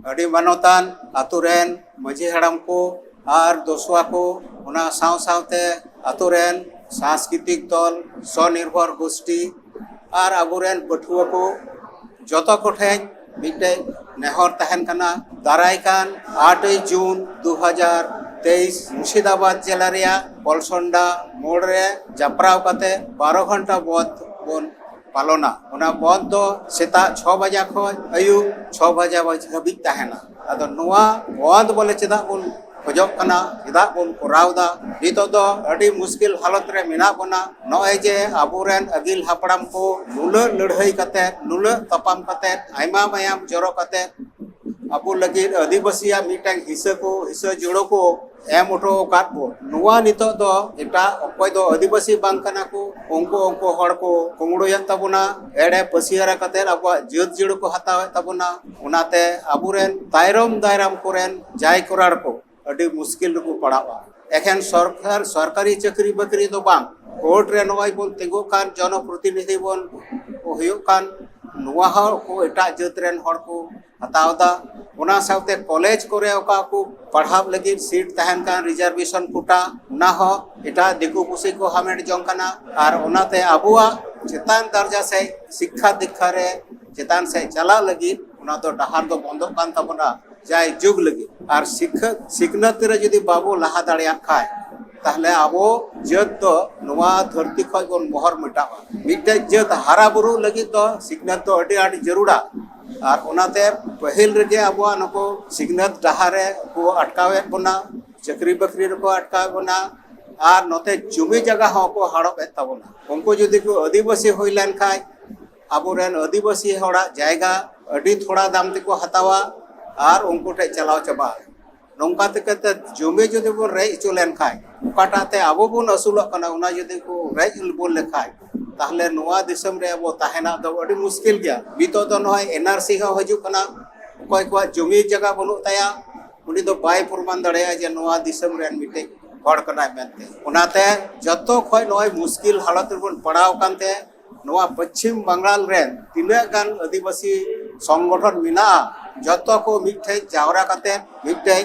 अड़ी मानोतान आतुरेन मजी हड़ाम को और दोसवा को उना साव सावते आतुरेन सांस्कृतिक दल स्वनिर्भर गोष्ठी और अबुरेन पठुआ को जतो कोठे मिटे नेहर तहन कना दारायकान 8 जून 2023 मुर्शिदाबाद जिला रिया पलसंडा मोड़ रे जपराव कते 12 घंटा बंद बन पालना उना बंद दो सेता 6 बजे खो अयु 6 बजे हाबी तहना अदो नुआ बंद बोले चेदा बन खोजोग कना चेदा बन कोरावदा नितो दो अडी मुश्किल हालत रे मेना बना नय जे आबुरेन अगिल हापड़ाम को नुला लड़ाई कते नुला तपाम कते आयमा मायाम जरो कते अबु लगी आदिवासी मिटंग हिस्सा जोड़ो को एम उठो काटबो नुआ नितो दो एटा अकोय दो आदिवासी बांग कना को उनको हड़ को कुंगड़ोयन तबुना एड़े पसियारा कते अब जत जोड़ को हतावे तबुना उनाते अबुरेन तायरम दायराम कोरेन जाय कोरार को अडी मुश्किल को पड़ावा एखन सरकार सरकारी चाकरी बाकरी दो बांग कोर्ट रे नय बोल तेगो कान जनप्रतिनिधि बोल होयो कान नुआ हड़ को एटा जत रेन हड़ को हतावदा उना सावते कॉलेज करे ओका को पढ़ाव लगी सीट तहन कान रिजर्वेशन कोटा उना हो एटा दिकु पुसी को हमेट जों कना और उनाते अबुआ चेतान दर्जा से शिक्षा दीक्षा रे चेतान से चला लगी उना तो डहार दो बंदो कान तबना जाय जुग लगी और सिखनत रे जदी बाबू लहा दाड़िया खाय ताहले आबो जत तो नुआ धरती खय बन मोहर मिटावा मिटे जत हारा बुरु लगी तो सिखनत तो अडी आडी जरूरा और उनाते पहल रगे अबुआ नको सिखनत डहारे को अटकावे बना चाकरी बाकरी रे को अटकावे बना और नते जुमी जगह हो को हाड़ो तबना उनको जदी को आदिवासी होई लेन खाय आबुरेन आदिवासी होड़ा जायगा अडी थोड़ा दाम तेको हतावा और उनको ठे चलाव चबा नौका ते जुमी जदी बो रेज चो लेन खाय ओकाटाते आबो बन असुलक कना उना जदी को रेज बोल लेखाय ताहले नुआ दिसम रे अब ताहेना दो अडी मुश्किल गया बितो दो नय एनआरसी हो हजु कना कोय को जमी जगह बनु ताया उनी दो बाय प्रमाण दड़या जे नुआ दिसम रे मिटे हड़ कना मेनते उनाते जतो खोय नय मुश्किल हालत बन पड़ाव कानते नुआ पश्चिम बंगाल रे तिना गान आदिवासी संगठन मिना जतो को मिठे जावरा काते मिठे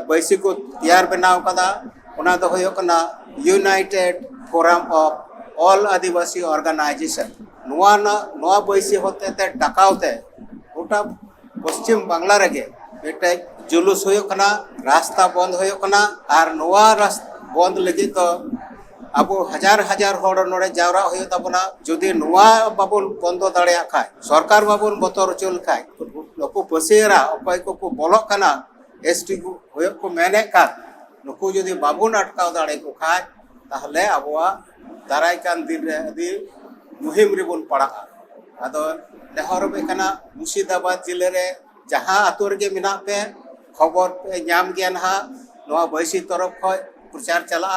बैसी को तैयार बनाव कदा उना दो होयो कना united forum of all Adivasi organisation नुआ बैसी होते ते डकावते गोटा पश्चिम बांग्ला रगे मिटे जुलूस होयो कना रास्ता बंद होयो कना और नुआ बंद लगी तो अब हजार हजार होड़ नोड़े जावरा होयो तबना जदि नुआ बाबुन बंद दाड़िया खाय सरकार बाबुन बतर चल खाय नुकु पसियरा अकय को बोलो कना एसटी को होयो को मेने का नुकु जदि बाबुन अटकाव दाड़े को खाय ताहले अबुआ दाराय कान दिन रे अदि मुहिम रे बोन पड़ा आदो नेहर बेकना मुर्शिदाबाद जिले रे जहां आतो रे मिना पे खबर पे नाम गया ना नवा बैसी तरफ खय प्रचार चला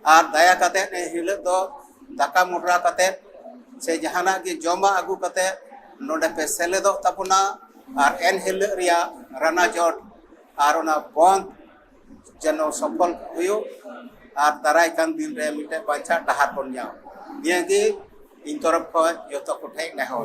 और दया कते ने हिले दो दाका मुड्रा कते से जहाना के जमा आगु कते नोडे पे सेले दो तपुना और एन हिले रिया राना जट और ओना बंद जनो सफल हुयो और दाराय कान दिन रे मिटे बाछा डहार बन जाओ नियागे इन तरफ खय जतो कोठे नेहर